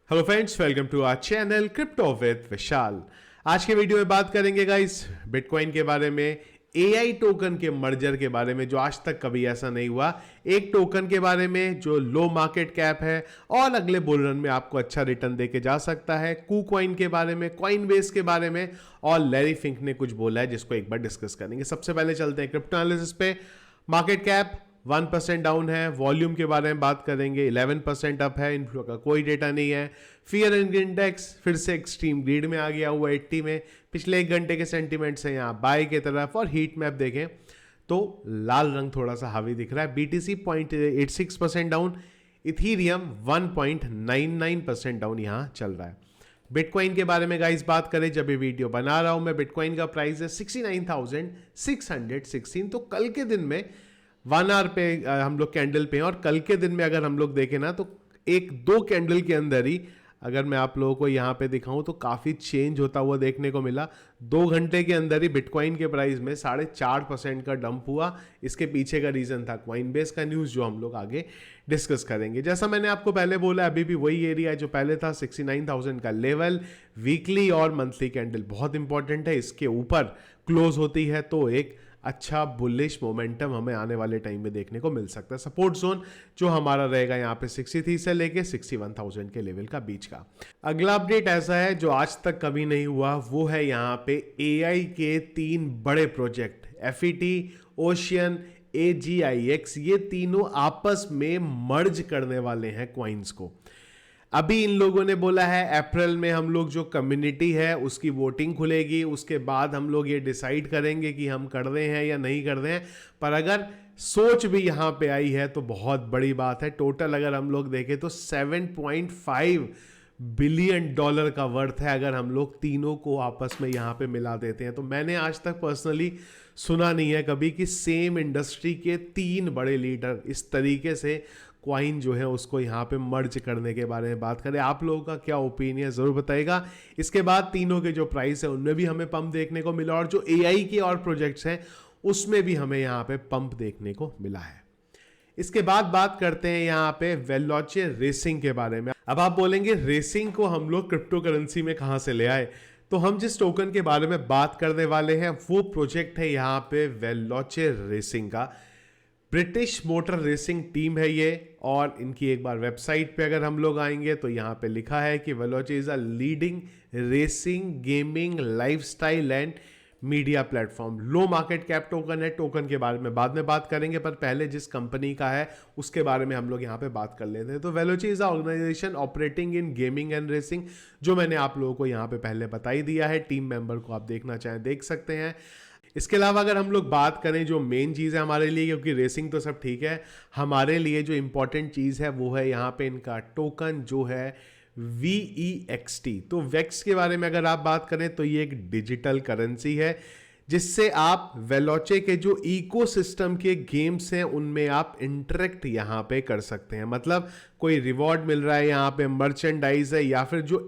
Hello friends, welcome to our channel crypto with Vishal. आज के video में बात करेंगे गाइस बिटकॉइन के बारे में, एआई टोकन के मर्जर के बारे में जो आज तक कभी ऐसा नहीं हुआ, एक टोकन के बारे में जो लो मार्केट कैप है और अगले बुल रन में आपको अच्छा रिटर्न देके जा सकता है, कूकॉइन के बारे में, कॉइनबेस के बारे में और लैरी फिंक ने कुछ बोला है जिसको एक बार डिस्कस करेंगे। सबसे पहले चलते हैं क्रिप्टो एनालिसिस पे। मार्केट कैप 1% डाउन है। वॉल्यूम के बारे में बात करेंगे, 11% अप है, इन्फ्लो का कोई डेटा नहीं है। फियर इंडेक्स फिर से एक्सट्रीम ग्रीड में आ गया हुआ 80 में। पिछले एक घंटे के सेंटीमेंट्स हैं यहाँ बाय की तरफ, और हीट मैप देखें तो लाल रंग थोड़ा सा हावी दिख रहा है। बीटीसी 0.86% डाउन, इथीरियम 1.99% डाउन यहाँ चल रहा है। बिटकॉइन के बारे में गाइस बात करें, जब ये वीडियो बना रहा हूं मैं, बिटकॉइन का प्राइस है 69,616। तो कल के दिन में 1 आवर पे हम लोग कैंडल पे हैं, और कल के दिन में अगर हम लोग देखें ना तो एक दो कैंडल के अंदर ही अगर मैं आप लोगों को यहाँ पे दिखाऊं तो काफ़ी चेंज होता हुआ देखने को मिला। 2 घंटे के अंदर ही बिटकॉइन के प्राइस में 4.5% का डंप हुआ। इसके पीछे का रीज़न था कॉइनबेस का न्यूज़, जो हम लोग आगे डिस्कस करेंगे। जैसा मैंने आपको पहले बोला, अभी भी वही एरिया है जो पहले था, 69,000 का लेवल। वीकली और मंथली कैंडल बहुत इंपॉर्टेंट है, इसके ऊपर क्लोज होती है तो एक अच्छा बुलिश मोमेंटम हमें आने वाले टाइम में देखने को मिल सकता है। सपोर्ट जोन जो हमारा रहेगा यहाँ पे 63 से लेके 61,000 के लेवल का बीच का। अगला अपडेट ऐसा है जो आज तक कभी नहीं हुआ, वो है यहाँ पे एआई के 3 बड़े प्रोजेक्ट, एफईटी, ओशियन, AGIX, ये तीनों आपस में मर्ज करने वाले हैं कॉइन्स को। अभी इन लोगों ने बोला है अप्रैल में हम लोग जो कम्युनिटी है उसकी वोटिंग खुलेगी, उसके बाद हम लोग ये डिसाइड करेंगे कि हम कर रहे हैं या नहीं कर रहे हैं। पर अगर सोच भी यहाँ पे आई है तो बहुत बड़ी बात है। टोटल अगर हम लोग देखें तो $7.5 बिलियन का वर्थ है अगर हम लोग तीनों को आपस में यहाँ पे मिला देते हैं। तो मैंने आज तक पर्सनली सुना नहीं है कभी कि सेम इंडस्ट्री के 3 बड़े लीडर इस तरीके से क्वाइन जो है उसको यहाँ पे मर्ज करने के बारे में बात करें। आप लोगों का क्या ओपिनियन जरूर बताइएगा। इसके बाद तीनों के जो प्राइस है उनमें भी हमें पंप देखने को मिला, और जो एआई के और प्रोजेक्ट्स हैं उसमें भी हमें यहाँ पे पंप देखने को मिला है। इसके बाद बात करते हैं यहाँ पे वेलोचे रेसिंग के बारे में। अब आप बोलेंगे रेसिंग को हम लोग क्रिप्टो करेंसी में कहाँ से ले आए, तो हम जिस टोकन के बारे में बात करने वाले हैं वो प्रोजेक्ट है यहाँ पे वेलोचे रेसिंग का। ब्रिटिश मोटर रेसिंग टीम है ये, और इनकी एक बार वेबसाइट पे अगर हम लोग आएंगे तो यहाँ पे लिखा है कि Veloce is a leading racing gaming lifestyle and media platform. Low market cap token है। टोकन के बारे में बाद में बात करेंगे, पर पहले जिस कंपनी का है उसके बारे में हम लोग यहाँ पे बात कर लेते हैं। तो Veloce is a organization operating in gaming and racing, जो मैंने आप लोगों को यहाँ पे पहले बता ही दिया है। टीम मेंबर को आप देखना चाहें देख सकते हैं। इसके अलावा अगर हम लोग बात करें जो मेन चीज़ है हमारे लिए, क्योंकि रेसिंग तो सब ठीक है, हमारे लिए जो इंपॉर्टेंट चीज़ है वो है यहाँ पे इनका टोकन जो है VEXT। तो वेक्स के बारे में अगर आप बात करें तो ये एक डिजिटल करेंसी है जिससे आप वेलोचे के जो इकोसिस्टम के गेम्स हैं उनमें आप इंटरेक्ट यहाँ पे कर सकते हैं। मतलब कोई रिवॉर्ड मिल रहा है यहाँ पे, मर्चेंडाइज है, या फिर जो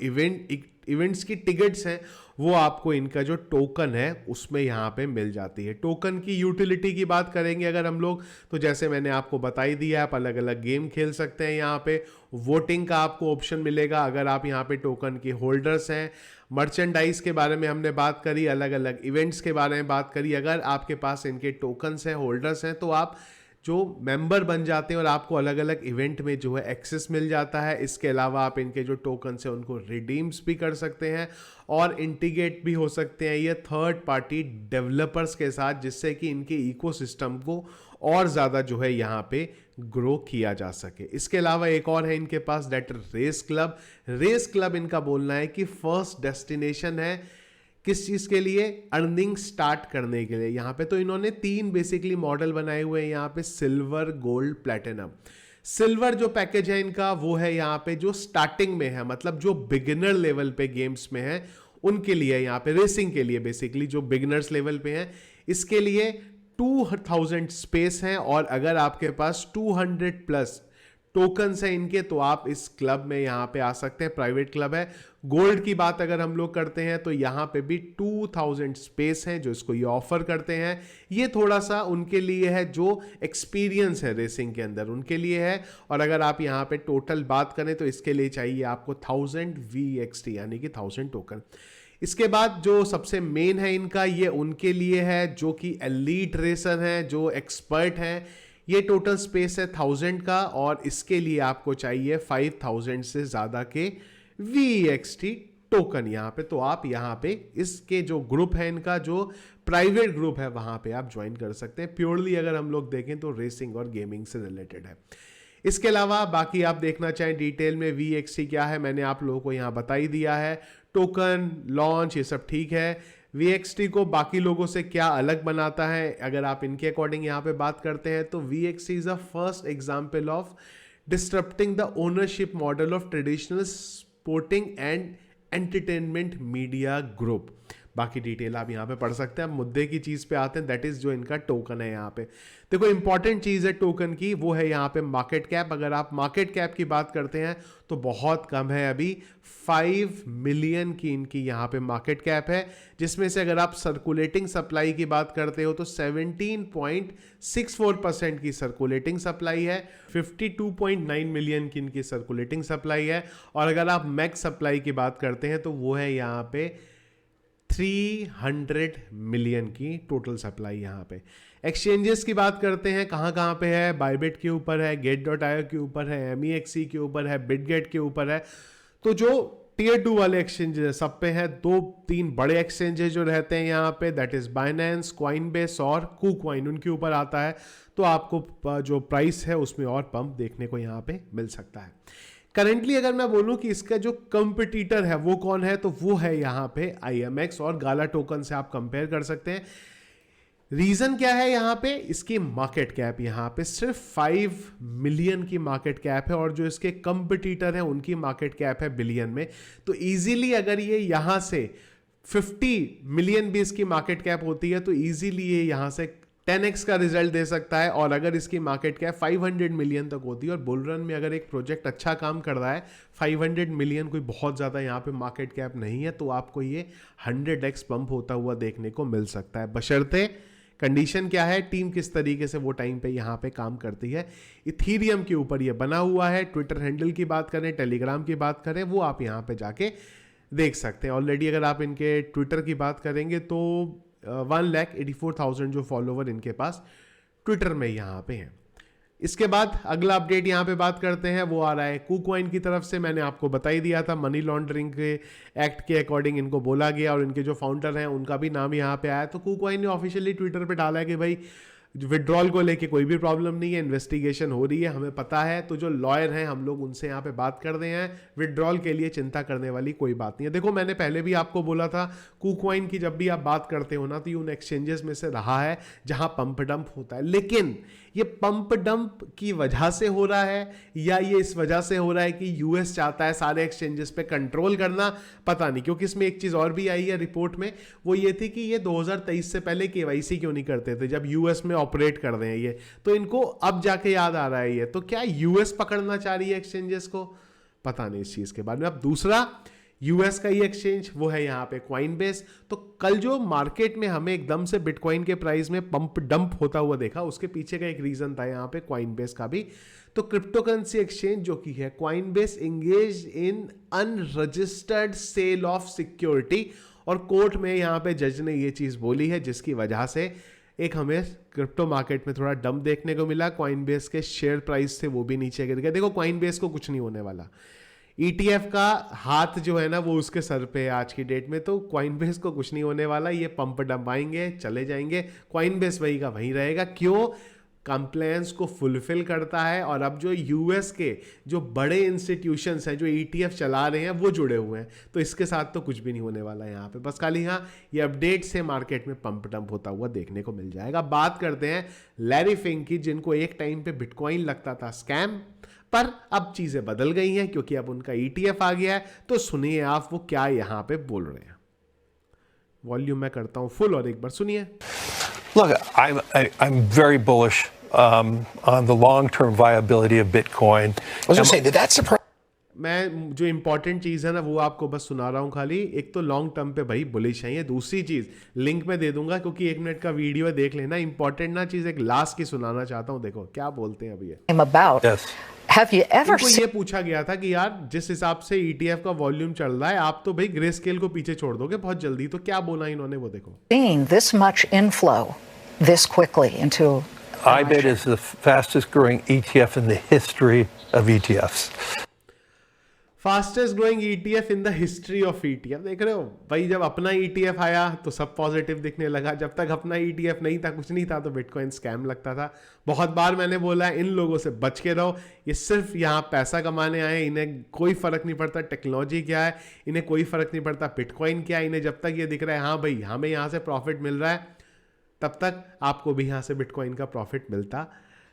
इवेंट्स की टिकट्स हैं वो आपको इनका जो टोकन है उसमें यहाँ पे मिल जाती है। टोकन की यूटिलिटी की बात करेंगे अगर हम लोग, तो जैसे मैंने आपको बता ही दिया, आप अलग अलग गेम खेल सकते हैं। यहाँ पे वोटिंग का आपको ऑप्शन मिलेगा अगर आप यहाँ पे टोकन के होल्डर्स हैं। मर्चेंडाइज के बारे में हमने बात करी, अलग अलग इवेंट्स के बारे में बात करी। अगर आपके पास इनके टोकन्स हैं, होल्डर्स हैं, तो आप जो मेंबर बन जाते हैं और आपको अलग अलग इवेंट में जो है एक्सेस मिल जाता है। इसके अलावा आप इनके जो टोकन्स हैं उनको रिडीम्स भी कर सकते हैं और इंटीग्रेट भी हो सकते हैं ये थर्ड पार्टी डेवलपर्स के साथ, जिससे कि इनके इकोसिस्टम को और ज़्यादा जो है यहाँ पे ग्रो किया जा सके। इसके अलावा एक और है इनके पास, that race club. Race club इनका बोलना है कि फर्स्ट डेस्टिनेशन है किस चीज़ के लिए, अर्निंग स्टार्ट करने के लिए। यहाँ पे तो इन्होंने 3 बेसिकली मॉडल बनाए हुए हैं यहाँ पे, सिल्वर, गोल्ड, प्लेटिनम। सिल्वर जो पैकेज है इनका वो है यहाँ पे जो स्टार्टिंग में है, मतलब जो बिगिनर लेवल पे गेम्स में है उनके लिए, यहाँ पे रेसिंग के लिए बेसिकली जो बिगिनर्स लेवल पे हैं, इसके लिए 2000 स्पेस है। और अगर आपके पास 200 प्लस टोकन्स हैं इनके, तो आप इस क्लब में यहाँ पे आ सकते हैं, प्राइवेट क्लब है। गोल्ड की बात अगर हम लोग करते हैं तो यहाँ पे भी 2000 स्पेस हैं जो इसको ये ऑफर करते हैं। ये थोड़ा सा उनके लिए है जो एक्सपीरियंस है रेसिंग के अंदर, उनके लिए है। और अगर आप यहाँ पे टोटल बात करें तो इसके लिए चाहिए आपको 1000 VXT यानी कि 1000 टोकन। इसके बाद जो सबसे मेन है इनका, ये उनके लिए है जो कि एलीट रेसर हैं, जो एक्सपर्ट हैं। ये टोटल स्पेस है 1000 का और इसके लिए आपको चाहिए 5000 से ज़्यादा के VXT टोकन यहाँ पे। तो आप यहाँ पे इसके जो ग्रुप है इनका, जो प्राइवेट ग्रुप है, वहाँ पे आप ज्वाइन कर सकते हैं। प्योरली अगर हम लोग देखें तो रेसिंग और गेमिंग से रिलेटेड है। इसके अलावा बाकी आप देखना चाहें डिटेल में VXT क्या है, मैंने आप लोगों को यहाँ बता ही दिया है। टोकन लॉन्च ये सब ठीक है। VXT को बाकी लोगों से क्या अलग बनाता है, अगर आप इनके अकॉर्डिंग यहाँ पे बात करते हैं तो VXT is a first example of disrupting the ownership model of traditional sporting and entertainment media group. बाकी डिटेल आप यहाँ पे पढ़ सकते हैं। अब मुद्दे की चीज़ पे आते हैं, दैट इज़ जो इनका टोकन है। यहाँ पे देखो इंपॉर्टेंट चीज़ है टोकन की, वो है यहाँ पे मार्केट कैप। अगर आप मार्केट कैप की बात करते हैं तो बहुत कम है, अभी 5 मिलियन की इनकी यहाँ पे मार्केट कैप है, जिसमें से अगर आप सर्कुलेटिंग सप्लाई की बात करते हो तो 17.64% की सर्कुलेटिंग सप्लाई है, 52.9 मिलियन की इनकी सर्कुलेटिंग सप्लाई है। और अगर आप मैक्स सप्लाई की बात करते हैं तो वो है यहाँ पे 300 मिलियन की टोटल सप्लाई। यहाँ पे एक्सचेंजेस की बात करते हैं, कहाँ कहाँ पे है, बाइबिट के ऊपर है, Get.io के ऊपर है, MEXC के ऊपर है, बिटगेट के ऊपर है। तो जो टियर 2 वाले एक्सचेंजेस है सब पे है। 2-3 बड़े एक्सचेंजेस जो रहते हैं यहाँ पे, दैट इज बाइनेंस, कॉइनबेस और KuCoin, उनके ऊपर आता है। तो आपको जो प्राइस है उसमें और पंप देखने को यहाँ पे मिल सकता है। करेंटली अगर मैं बोलूं कि इसका जो कंपटीटर है वो कौन है, तो वो है यहाँ पे IMX और गाला टोकन से आप कंपेयर कर सकते हैं। रीजन क्या है, यहाँ पे इसकी मार्केट कैप यहाँ पे सिर्फ 5 मिलियन की मार्केट कैप है और जो इसके कंपटीटर हैं उनकी मार्केट कैप है बिलियन में। तो इजीली अगर ये यहाँ से 50 मिलियन भी इसकी मार्केट कैप होती है तो इजीली ये यहाँ से 10x का रिजल्ट दे सकता है। और अगर इसकी मार्केट कैप 500 मिलियन तक होती है और बुल रन में अगर एक प्रोजेक्ट अच्छा काम कर रहा है, 500 मिलियन कोई बहुत ज़्यादा यहाँ पे मार्केट कैप नहीं है, तो आपको ये 100x पंप होता हुआ देखने को मिल सकता है। बशर्ते कंडीशन क्या है, टीम किस तरीके से वो टाइम पे यहाँ पे काम करती है। इथीरियम के ऊपर ये बना हुआ है। ट्विटर हैंडल की बात करें, टेलीग्राम की बात करें, वो आप यहाँ पे जाके देख सकते हैं। ऑलरेडी अगर आप इनके ट्विटर की बात करेंगे तो 1,84,000 जो फॉलोवर इनके पास ट्विटर में यहाँ पे हैं। इसके बाद अगला अपडेट यहाँ पे बात करते हैं, वो आ रहा है KuCoin की तरफ से। मैंने आपको बता ही दिया था, मनी लॉन्ड्रिंग के एक्ट के अकॉर्डिंग इनको बोला गया और इनके जो फाउंडर हैं उनका भी नाम यहाँ पे आया। तो KuCoin ने ऑफिशियली ट्विटर पे डाला है कि भाई विड्रॉल को लेके कोई भी प्रॉब्लम नहीं है, इन्वेस्टिगेशन हो रही है, हमें पता है। तो जो लॉयर हैं हम लोग उनसे यहाँ पे बात कर रहे हैं, विड्रॉल के लिए चिंता करने वाली कोई बात नहीं है। देखो मैंने पहले भी आपको बोला था, KuCoin की जब भी आप बात करते हो ना तो ये उन एक्सचेंजेस में से रहा है जहां पंप डंप होता है। लेकिन ये पंप डंप की वजह से हो रहा है या ये इस वजह से हो रहा है कि यूएस चाहता है सारे एक्सचेंजेस पे कंट्रोल करना, पता नहीं। क्योंकि इसमें एक चीज और भी आई है रिपोर्ट में, वो ये थी कि ये 2023 से पहले KYC क्यों नहीं करते थे जब यूएस में ऑपरेट कर रहे हैं ये, तो इनको अब जाके याद आ रहा है ये। तो क्या यूएस पकड़ना चाह रही है एक्सचेंजेस को, पता नहीं इस चीज के बारे में। अब दूसरा यूएस का ही एक्सचेंज वो है यहाँ पे कॉइनबेस। तो कल जो मार्केट में हमें एकदम से बिटकॉइन के प्राइस में पंप डंप होता हुआ देखा, उसके पीछे का एक रीजन था यहाँ पे कॉइनबेस का भी। तो क्रिप्टो करेंसी एक्सचेंज जो की है Coinbase engage in unregistered sale of security, और कोर्ट में यहाँ पे जज ने ये चीज बोली है, जिसकी वजह से एक हमें क्रिप्टो मार्केट में थोड़ा डंप देखने को मिला। कॉइनबेस के शेयर प्राइस थे वो भी नीचे गिर गए। देखो कॉइनबेस को कुछ नहीं होने वाला, ETF का हाथ जो है ना वो उसके सर पे है आज की डेट में, तो कॉइनबेस को कुछ नहीं होने वाला। ये पंप डंप आएंगे चले जाएंगे, कॉइनबेस वही का वहीं रहेगा। क्यों? कंप्लायंस को फुलफिल करता है। और अब जो यूएस के जो बड़े इंस्टीट्यूशंस हैं जो ETF चला रहे हैं वो जुड़े हुए हैं, तो इसके साथ तो कुछ भी नहीं होने वाला है यहाँ पे। बस खाली हाँ ये अपडेट से मार्केट में पंप डंप होता हुआ देखने को मिल जाएगा। बात करते हैं लैरी फिंक की, जिनको एक टाइम पे बिटकॉइन लगता था स्कैम, पर अब चीजें बदल गई हैं क्योंकि अब उनका ETF आ गया है। तो सुनिए आप वो क्या यहां पे बोल रहे हैं। वॉल्यूम मैं करता हूं फुल और एक बार सुनिए। Look, I'm very bullish on the long-term viability of Bitcoin. I was going to say, did that surprise? मैं जो इंपॉर्टेंट चीज़ है ना वो आपको बस सुना रहा हूँ खाली। एक तो लॉन्ग टर्म पे भाई बुलिश है ये, दूसरी चीज़ लिंक में दे दूंगा क्योंकि 1 मिनट का वीडियो है, देख लेना। इंपॉर्टेंट ना चीज़ एक लास्ट की सुनाना चाहता हूँ, देखो क्या बोलते हैं अभी ये। About. Yes. Have you ever इनको ये पूछा गया था कि यार जिस हिसाब से ETF का वॉल्यूम चल रहा है आप तो भाई ग्रे स्केल को पीछे छोड़ दोगे बहुत जल्दी, तो क्या बोला इन्होंने वो देखो। seen this much inflow this quickly into? IBIT is the fastest growing ETF in the history of ETFs. Fastest growing ETF in the history of ETF। देख रहे हो भाई, जब अपना ETF आया तो सब पॉजिटिव दिखने लगा, जब तक अपना ETF नहीं था, कुछ नहीं था, तो बिटकॉइन स्कैम लगता था। बहुत बार मैंने बोला है इन लोगों से बच के रहो, ये सिर्फ यहाँ पैसा कमाने आए, इन्हें कोई फर्क नहीं पड़ता टेक्नोलॉजी क्या है, इन्हें कोई फर्क नहीं पड़ता बिटकॉइन क्या है। इन्हें जब तक ये दिख रहा है हाँ भाई हमें यहाँ से प्रॉफिट मिल रहा है, तब तक आपको भी यहाँ से बिटकॉइन का प्रॉफिट मिलता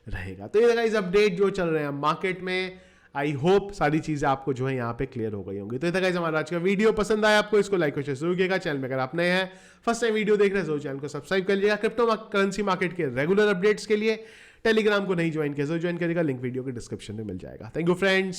रहेगा। तो ये गाइस अपडेट जो चल रहे हैं मार्केट में, आई होप सारी चीजें आपको जो है यहाँ पे क्लियर हो गई होंगी। तो ये गाइस हमारा आज का वीडियो पसंद आया आपको, इसको लाइक और शेयर जरूर कीजिएगा। चैनल में अगर आप नए हैं, फर्स्ट टाइम वीडियो देख रहे हैं, तो चैनल को सब्सक्राइब कर लीजिएगा। क्रिप्टो करेंसी मार्केट के रेगुलर अपडेट्स के लिए टेलीग्राम को नहीं ज्वाइन किया तो ज्वाइन करिएगा, लिंक वीडियो के डिस्क्रिप्शन में मिल जाएगा। Thank you friends.